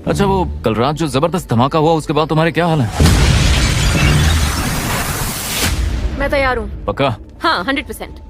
अच्छा, वो कल रात जो जबरदस्त धमाका हुआ उसके बाद तुम्हारे क्या हाल है? मैं तैयार हूँ। पक्का? हाँ, 100%।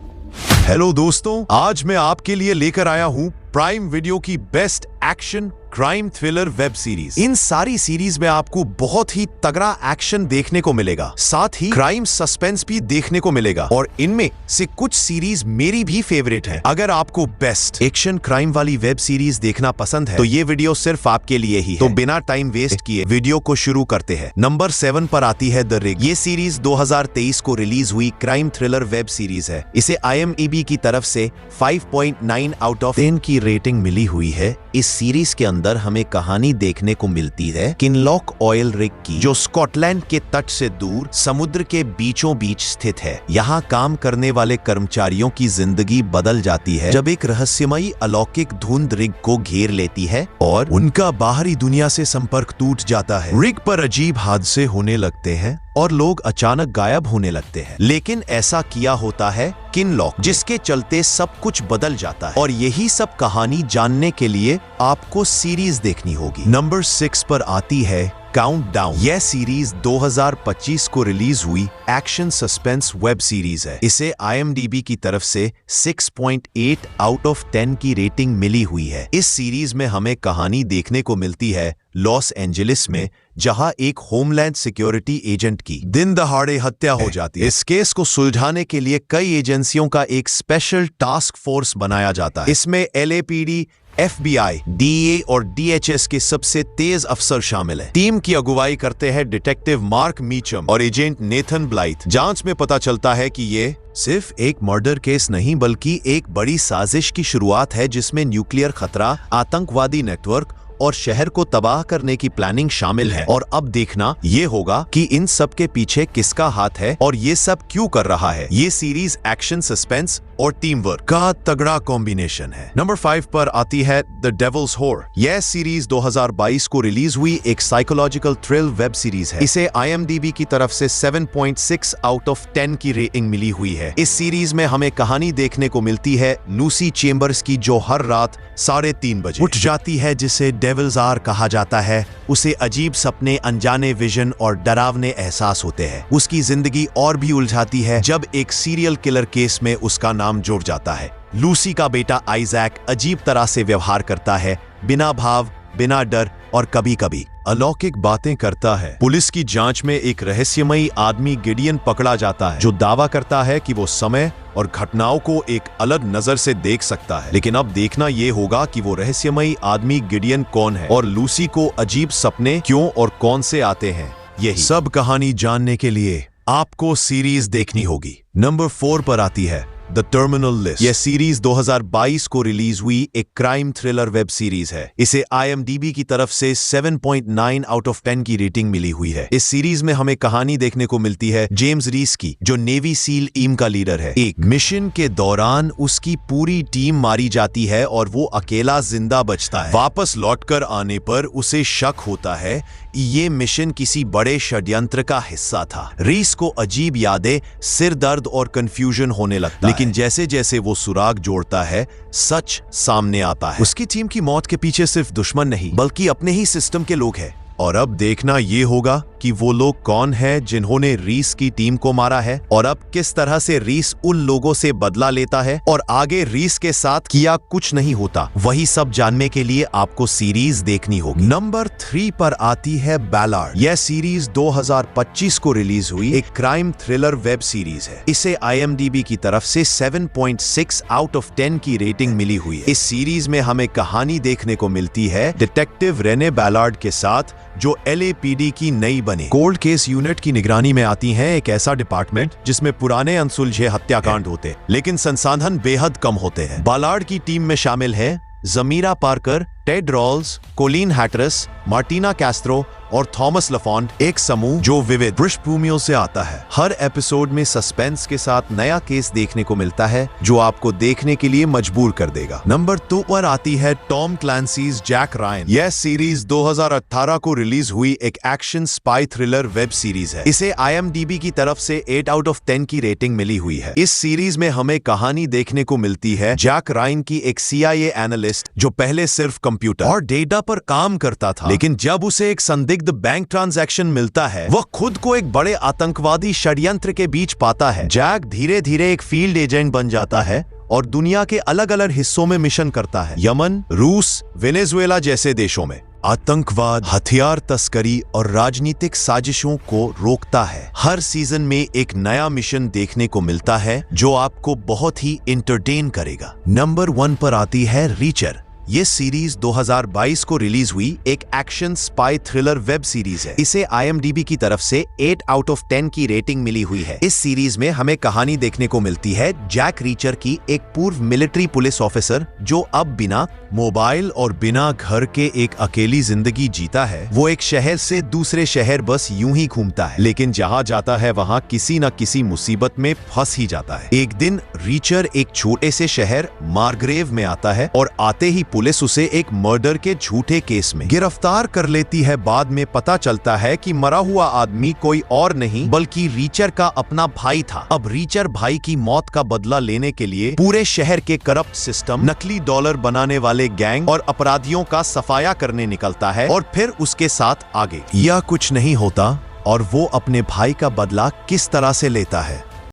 हेलो दोस्तों, आज मैं आपके लिए लेकर आया हूँ प्राइम वीडियो की best action crime thriller web series. इन सारी सीरीज में आपको बहुत ही तगड़ा एक्शन देखने को मिलेगा, साथ ही क्राइम सस्पेंस भी देखने को मिलेगा, और इनमें से कुछ सीरीज मेरी भी फेवरेट है। अगर आपको बेस्ट एक्शन क्राइम वाली वेब सीरीज देखना पसंद है तो ये वीडियो सिर्फ आपके लिए ही है। तो बिना टाइम वेस्ट किए वीडियो को शुरू करते हैं। नंबर 7 पर आती है द रिग। ये सीरीज 2023 को रिलीज हुई क्राइम थ्रिलर वेब सीरीज है। इसे IMDb की तरफ से 5.9 आउट ऑफ 10 की रेटिंग मिली हुई है। इस सीरीज के अंदर हमें कहानी देखने को मिलती है किनलॉक ऑयल रिग की, जो स्कॉटलैंड के तट से दूर समुद्र के बीचों बीच स्थित है। यहाँ काम करने वाले कर्मचारियों की जिंदगी बदल जाती है जब एक रहस्यमयी अलौकिक धुंध रिग को घेर लेती है और उनका बाहरी दुनिया से संपर्क टूट जाता है। रिग पर अजीब हादसे होने लगते हैं और लोग अचानक गायब होने लगते हैं, लेकिन ऐसा किया होता है किनलॉक, जिसके चलते सब कुछ बदल जाता है। और यही सब कहानी जानने के लिए आपको सीरीज देखनी होगी। नंबर 6 पर आती है काउंटडाउन। यह सीरीज 2025 को रिलीज हुई एक्शन सस्पेंस वेब सीरीज है। इसे IMDb की तरफ से 6.8 आउट ऑफ 10 की रेटिंग मिली हुई है। इस सीरीज में हमें कहानी देखने को मिलती है लॉस एंजलिस में, जहां एक होमलैंड सिक्योरिटी एजेंट की दिन दहाड़े हत्या हो जाती है। इस केस को सुलझाने के लिए कई एजेंसियों का एक स्पेशल टास्क फोर्स बनाया जाता है। इसमें LAPD, FBI, DEA और DHS के सबसे तेज अफसर शामिल हैं। टीम की अगुवाई करते हैं डिटेक्टिव मार्क मीचम और एजेंट नेथन ब्लाइथ। जांच में पता चलता है कि ये सिर्फ एक मर्डर केस नहीं बल्कि एक बड़ी साजिश की शुरुआत है, जिसमें न्यूक्लियर खतरा, आतंकवादी नेटवर्क और शहर को तबाह करने की प्लानिंग शामिल है। और अब देखना ये होगा कि इन सब के पीछे किसका हाथ है और ये सब क्यों कर रहा है। ये सीरीज एक्शन, सस्पेंस और टीम वर्क का तगड़ा कॉम्बिनेशन है। नंबर 5 पर आती है द डेविल्स होर। यह सीरीज 2022 को रिलीज हुई एक साइकोलॉजिकल थ्रिल वेब सीरीज है। इसे IMDb की तरफ से 7.6 आउट ऑफ 10 की रेटिंग मिली हुई है। इस सीरीज में हमें कहानी देखने को मिलती है लूसी चेम्बर्स की, जो हर रात 3:30 बजे उठ जाती है, जिसे डेविल्स आवर कहा जाता है। उसे अजीब सपने, अनजाने विजन और डरावने एहसास होते हैं। उसकी जिंदगी और भी उलझाती है जब एक सीरियल किलर केस में उसका नाम जुड़ जाता है। लूसी का बेटा आइजैक अजीब तरह से व्यवहार करता है, बिना भाव, बिना डर और कभी कभी अलौकिक बातें करता है। पुलिस की जांच में एक रहस्यमयी आदमी गिडियन पकड़ा जाता है, जो दावा करता है कि वो समय और घटनाओं को एक अलग नजर से देख सकता है। लेकिन अब देखना यह होगा कि वो रहस्यमयी आदमी गिडियन कौन है और लूसी को अजीब सपने क्यों और कौन से आते हैं। यही सब कहानी जानने के लिए आपको सीरीज देखनी होगी। नंबर 4 पर आती है द टर्मिनल लिस्ट। यह सीरीज 2022 को रिलीज हुई एक क्राइम थ्रिलर वेब सीरीज है। इसे IMDb की तरफ से 7.9 आउट ऑफ 10 की रेटिंग मिली हुई है। इस सीरीज में हमें कहानी देखने को मिलती है जेम्स रीस की, जो नेवी सील टीम का लीडर है। एक मिशन के दौरान उसकी पूरी टीम मारी जाती है और वो अकेला जिंदा बचता है। वापस लौटकर आने पर उसे शक होता है ये मिशन किसी बड़े षड्यंत्र का हिस्सा था। रीस को अजीब यादें, सिर दर्द और कंफ्यूजन होने लगता है। लेकिन जैसे जैसे वो सुराग जोड़ता है, सच सामने आता है। उसकी टीम की मौत के पीछे सिर्फ दुश्मन नहीं बल्कि अपने ही सिस्टम के लोग हैं। और अब देखना ये होगा कि वो लोग कौन हैं जिन्होंने रीस की टीम को मारा है, और अब किस तरह से रीस उन लोगों से बदला लेता है और आगे रीस के साथ किया कुछ नहीं होता। वही सब जानने के लिए आपको सीरीज देखनी होगी। नंबर 3 पर आती है बैलार्ड। यह सीरीज 2025 को रिलीज हुई एक क्राइम थ्रिलर वेब सीरीज है। इसे IMDb की तरफ से 7.6 आउट ऑफ 10 की रेटिंग मिली हुई है। इस सीरीज में हमें कहानी देखने को मिलती है डिटेक्टिव रेने बैलार्ड के साथ, जो LAPD की नई बने कोल्ड केस यूनिट की निगरानी में आती हैं। एक ऐसा डिपार्टमेंट जिसमें पुराने अनसुलझे हत्याकांड होते लेकिन संसाधन बेहद कम होते हैं। बैलार्ड की टीम में शामिल हैं Zamira Parker, Ted Rawls, Colin Hatteras, Martina Castro और थॉमस लफॉन्ट, एक समूह जो विविध पृष्ठभूमियों से आता है। हर एपिसोड में सस्पेंस के साथ नया केस देखने को मिलता है जो आपको देखने के लिए मजबूर कर देगा। नंबर 2 पर आती है टॉम क्लैंसीज जैक रायन। यह सीरीज 2018 को रिलीज हुई एक action spy thriller web series है। इसे IMDb की तरफ से 8 आउट ऑफ 10 की रेटिंग मिली हुई है। इस सीरीज में हमें कहानी देखने को मिलती है जैक रायन की, एक CIA एनालिस्ट जो पहले सिर्फ कंप्यूटर और डेटा पर काम करता था, लेकिन जब उसे एक संदिग्ध बैंक ट्रांजैक्शन मिलता है, वह खुद को एक बड़े आतंकवादी षड्यंत्र के बीच पाता है। जैक धीरे धीरे एक फील्ड एजेंट बन जाता है और दुनिया के अलग अलग हिस्सों में मिशन करता है। यमन, रूस, वेनेजुएला जैसे देशों में आतंकवाद, हथियार तस्करी और राजनीतिक साजिशों को रोकता है। हर सीजन में एक नया मिशन देखने को मिलता है जो आपको बहुत ही एंटरटेन करेगा। नंबर 1 पर आती है रीचर। ये सीरीज 2022 को रिलीज हुई एक action spy thriller web series है। इसे IMDb की तरफ से 8 आउट ऑफ 10 की रेटिंग मिली हुई है। इस सीरीज में हमें कहानी देखने को मिलती है जैक रीचर की, एक पूर्व मिलिट्री पुलिस ऑफिसर जो अब बिना मोबाइल और बिना घर के एक अकेली जिंदगी जीता है। वो एक शहर से दूसरे शहर बस यूं ही घूमता है, लेकिन जहां जाता है वहां किसी न किसी मुसीबत में फंस ही जाता है। एक दिन रीचर एक छोटे से शहर मार्ग्रेव में आता है और आते ही पुलिस उसे एक मर्डर के झूठे केस में गिरफ्तार कर लेती है। बाद में पता चलता है कि मरा हुआ आदमी कोई और नहीं बल्कि रीचर का अपना भाई था। अब रीचर भाई की मौत का बदला लेने के लिए पूरे शहर के करप्ट सिस्टम, नकली डॉलर बनाने वाले गैंग और अपराधियों का सफाया करने निकलता है और फिर उसके साथ आगे या कुछ नहीं होता और वो अपने भाई का बदला किस तरह से लेता है।